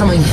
coming.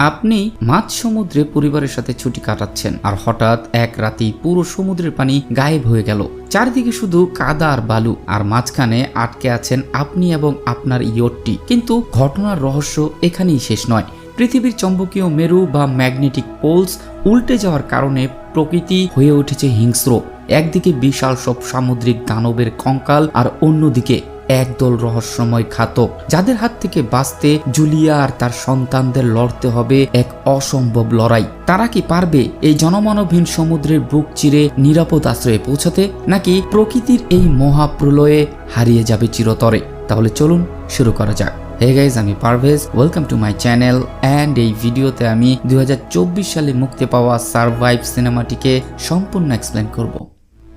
আপনি মাঝ সমুদ্রে পরিবারের সাথে ছুটি কাটাচ্ছেন আর হঠাৎ এক রাতেই পুরো সমুদ্রের পানি গায়েব হয়ে গেল। চারিদিকে শুধু কাদা আর বালু, আর মাঝখানে আটকে আছেন আপনি এবং আপনার ইয়টটি। কিন্তু ঘটনার রহস্য এখানেই শেষ নয়। পৃথিবীর চৌম্বকীয় মেরু বা ম্যাগনেটিক পোলস উল্টে যাওয়ার কারণে প্রকৃতি হয়ে উঠেছে হিংস্র। একদিকে বিশাল সব সামুদ্রিক দানবের কঙ্কাল, আর অন্যদিকে একদল রহস্যময় ঘাতক, যাদের হাত থেকে বাঁচতে জুলিয়া আর তার সন্তানদের লড়তে হবে এক অসম্ভব লড়াই। তারা কি পারবে এই জনমানবহীন সমুদ্রের বুক চিরে নিরাপদ আশ্রয়ে পৌঁছাতে, নাকি প্রকৃতির এই মহাপ্রলয়ে হারিয়ে যাবে চিরতরে? তাহলে চলুন শুরু করা যাক। হে গাইজ, আমি Parvez, welcome to my channel. And এই ভিডিওতে আমি 2024 সালে মুক্তি পাওয়া সারভাইভ সিনেমাটিকে সম্পূর্ণ এক্সপ্লেন করব।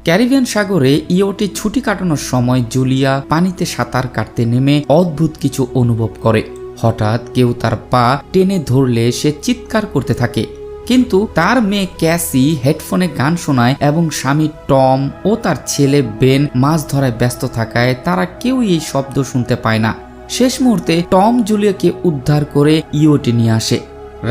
ক্যারিবিয়ান সাগরে ইয়টে ছুটি কাটানোর সময় জুলিয়া পানিতে সাঁতার কাটতে নেমে অদ্ভুত কিছু অনুভব করে। হঠাৎ কেউ তার পা টেনে ধরলে সে চিৎকার করতে থাকে, কিন্তু তার মেয়ে ক্যাসি হেডফোনে গান শোনায় এবং স্বামী টম ও তার ছেলে বেন মাছ ধরায় ব্যস্ত থাকায় তারা কেউই এই শব্দ শুনতে পায় না। শেষ মুহূর্তে টম জুলিয়াকে উদ্ধার করে ইয়টে নিয়ে আসে।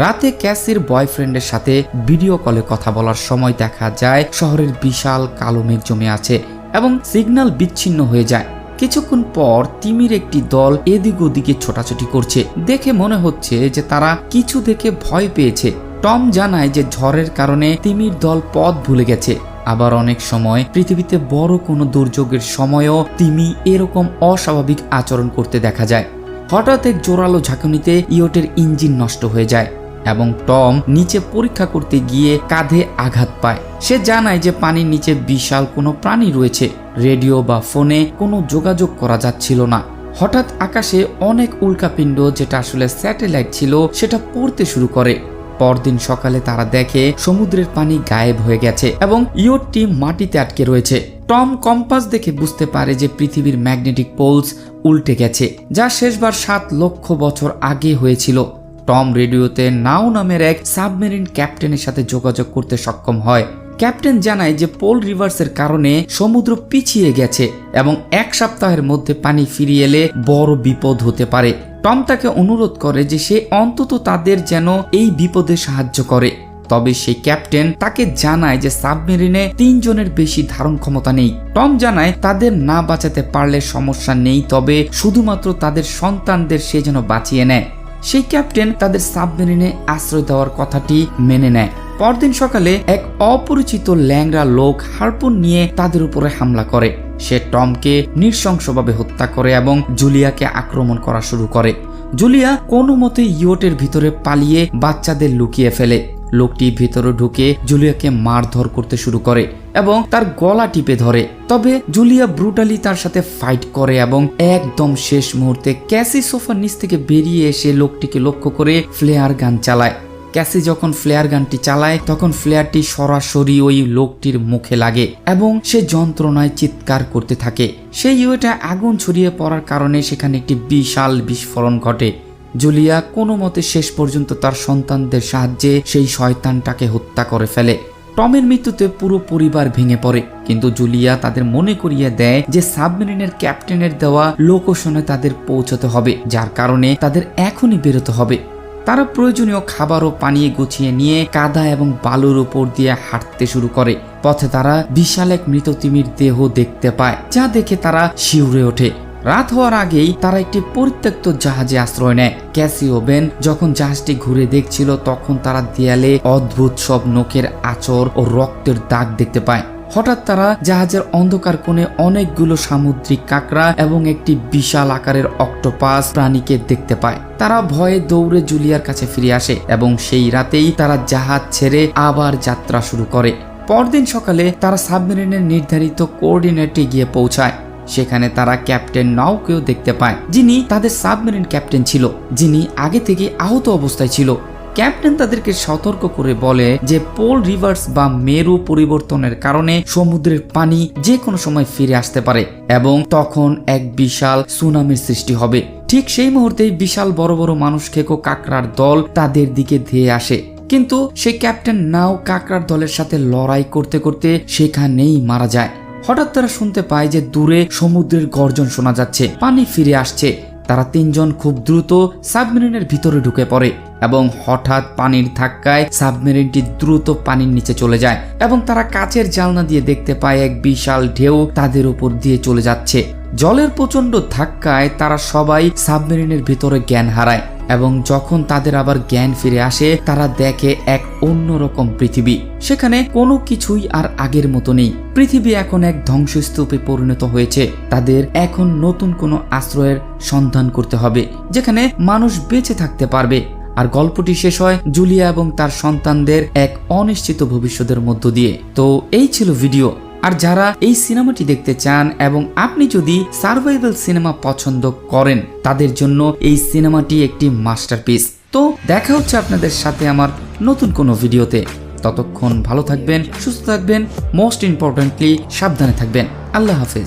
রাতে ক্যাসির বয়ফ্রেন্ডের সাথে ভিডিও কলে কথা বলার সময় দেখা যায় শহরের বিশাল কালো মেঘ জমে আছে এবং সিগন্যাল বিচ্ছিন্ন হয়ে যায়। কিছুক্ষণ পর তিমির একটি দল এদিক ওদিকে ছোটাছুটি করছে। দেখে মনে হচ্ছে যে তারা কিছু দেখে ভয় পেয়েছে। টম জানায় যে ঝড়ের কারণে তিমির দল পথ ভুলে গেছে। আবার অনেক সময় পৃথিবীতে বড় কোনো দুর্যোগের সময়ও তিমি এরকম অস্বাভাবিক আচরণ করতে দেখা যায়। হঠাৎ এক জোরালো ঝাঁকুনিতে ইয়টের ইঞ্জিন নষ্ট হয়ে যায় এবং টম নিচে পরীক্ষা করতে গিয়ে কাঁধে আঘাত পায়। সে জানায় যে পানির নিচে বিশাল কোনো প্রাণী রয়েছে। রেডিও বা ফোনে কোনো যোগাযোগ করা যাচ্ছিল না। হঠাৎ আকাশে অনেক উল্কাপিণ্ড, যেটা আসলে স্যাটেলাইট ছিল, সেটা পড়তে শুরু করে। পরদিন সকালে তারা দেখে সমুদ্রের পানি গায়েব হয়ে গেছে এবং ইয়টটি মাটিতে আটকে রয়েছে। টম কম্পাস দেখে বুঝতে পারে যে পৃথিবীর ম্যাগনেটিক পোলস উল্টে গেছে, যা শেষবার 7 লক্ষ বছর আগে হয়েছিল। টম রেডিওতে নাও নামের এক সাবমেরিন ক্যাপ্টেনের সাথে যোগাযোগ করতে সক্ষম হয়। ক্যাপ্টেন জানায় যে পোল রিভার্সের কারণে সমুদ্র পিছিয়ে গেছে এবং 1 সপ্তাহের মধ্যে পানি ফিরিয়ে এলে বড় বিপদ হতে পারে। টম তাকে অনুরোধ করে যে সে অন্তত তাদের যেন এই বিপদে সাহায্য করে। তবে সেই ক্যাপ্টেন তাকে জানায় যে সাবমেরিনে 3 জনের বেশি ধারণ ক্ষমতা নেই। টম জানায় তাদের না বাঁচাতে পারলে সমস্যা নেই, তবে শুধুমাত্র তাদের সন্তানদের সে যেন বাঁচিয়ে নেয়। সেই ক্যাপ্টেন তাদের সাবমেরিনে আশ্রয় দেওয়ার কথাটি মেনে নেয়। পরদিন সকালে এক অপরিচিত ল্যাংড়া লোক হারপুন নিয়ে তাদের উপরে হামলা করে। সে টমকে নৃশংসভাবে হত্যা করে এবং জুলিয়াকে আক্রমণ করা শুরু করে। জুলিয়া কোনো মতে ইয়টের ভিতরে পালিয়ে বাচ্চাদের লুকিয়ে ফেলে। লোকটি ভিতরে ঢুকে জুলিয়াকে মারধর করতে শুরু করে এবং তার গলা টিপে ধরে। তবে জুলিয়া ব্রুটালি তার সাথে ফাইট করে এবং একদম শেষ মুহূর্তে ক্যাসি সোফার নিচ থেকে বেরিয়ে এসে লোকটিকে লক্ষ্য করে ফ্লেয়ার গান চালায়। ক্যাসি যখন ফ্লেয়ার গানটি চালায় তখন ফ্লেয়ারটি সরাসরি ওই লোকটির মুখে লাগে এবং সে যন্ত্রণায় চিৎকার করতে থাকে। সেই ইয়েটা আগুন ছড়িয়ে পড়ার কারণে সেখানে একটি বিশাল বিস্ফোরণ ঘটে। জুলিয়া কোনো মতে শেষ পর্যন্ত তার সন্তানদের সাহায্যে সেই শয়তানটাকে হত্যা করে ফেলে। টমের মৃত্যুতে পুরো পরিবার ভেঙে পড়ে, কিন্তু জুলিয়া তাদের মনে করিয়ে দেয় যে সাবমেরিনের ক্যাপ্টেনের দেওয়া লোকেশনে তাদের পৌঁছতে হবে, যার কারণে তাদের এখনই বেরোতে হবে। তারা প্রয়োজনীয় খাবার ও পানি গুছিয়ে নিয়ে কাদা এবং বালুর উপর দিয়ে হাঁটতে শুরু করে। পথে তারা বিশাল এক মৃত তিমির দেহ দেখতে পায়, যা দেখে তারা শিউরে ওঠে। রাত হওয়ার আগেই তারা একটি পরিত্যক্ত জাহাজে আশ্রয় নেয়। ক্যাসি ও বেন যখন জাহাজটি ঘুরে দেখছিল তখন তারা দেয়ালে অদ্ভুত সব নখের আঁচড় ও রক্তের দাগ দেখতে পায়। হঠাৎ তারা জাহাজের অন্ধকার কোণে অনেকগুলো সামুদ্রিক কাঁকড়া এবং একটি বিশাল আকারের অক্টোপাস প্রাণীকে দেখতে পায়। তারা ভয়ে দৌড়ে জুলিয়ার কাছে ফিরে আসে এবং সেই রাতেই তারা জাহাজ ছেড়ে আবার যাত্রা শুরু করে। পরদিন সকালে তারা সাবমেরিনের নির্ধারিত কোঅর্ডিনেটে গিয়ে পৌঁছায়। সেখানে তারা ক্যাপ্টেন নাওকেও দেখতে পায়, যিনি তাদের সাবমেরিন ক্যাপ্টেন ছিল, যিনি আগে থেকে আহত অবস্থায় ছিল। ক্যাপ্টেন তাদেরকে সতর্ক করে বলে যে পোল রিভার্স বা মেরু পরিবর্তনের কারণে সমুদ্রের পানি যে কোনো সময় ফিরে আসতে পারে এবং তখন এক বিশাল সুনামির সৃষ্টি হবে। ঠিক সেই মুহূর্তেই বিশাল বড় বড় মানুষ খেকো কাঁকড়ার দল তাদের দিকে ধেয়ে আসে, কিন্তু সেই ক্যাপ্টেন নাও কাঁকড়ার দলের সাথে লড়াই করতে করতে সেখানেই মারা যায়। হঠাৎ তারা শুনতে পায় যে দূরে সমুদ্রের গর্জন শোনা যাচ্ছে, পানি ফিরে আসছে। তারা তিনজন খুব দ্রুত সাবমেরিনের ভিতরে ঢুকে পড়ে এবং হঠাৎ পানির ধাক্কায় সাবমেরিনটি দ্রুত পানির নিচে চলে যায় এবং তারা কাচের জানলা দিয়ে দেখতে পায় এক বিশাল ঢেউ তাদের উপর দিয়ে চলে যাচ্ছে। জলের প্রচন্ড ধাক্কায় তারা সবাই সাবমেরিনের ভিতরে জ্ঞান হারায় এবং যখন তাদের আবার জ্ঞান ফিরে আসে তারা দেখে এক অন্যরকম পৃথিবী। সেখানে কোনো কিছুই আর আগের মতো নেই। পৃথিবী এখন এক ধ্বংসস্তূপে পরিণত হয়েছে। তাদের এখন নতুন কোনো আশ্রয়ের সন্ধান করতে হবে যেখানে মানুষ বেঁচে থাকতে পারবে। আর গল্পটি শেষ হয় জুলিয়া এবং তার সন্তানদের এক অনিশ্চিত ভবিষ্যতের মধ্য দিয়ে। তো এই ছিল ভিডিও। আর যারা এই সিনেমাটি দেখতে চান এবং আপনি যদি সার্ভাইভাল সিনেমা পছন্দ করেন তাদের জন্য এই সিনেমাটি একটি মাস্টারপিস। তো দেখা হচ্ছে আপনাদের সাথে আমার নতুন কোনো ভিডিওতে। ততক্ষণ ভালো থাকবেন, সুস্থ থাকবেন, মোস্ট ইম্পর্টেন্টলি সাবধানে থাকবেন। আল্লাহ হাফেজ।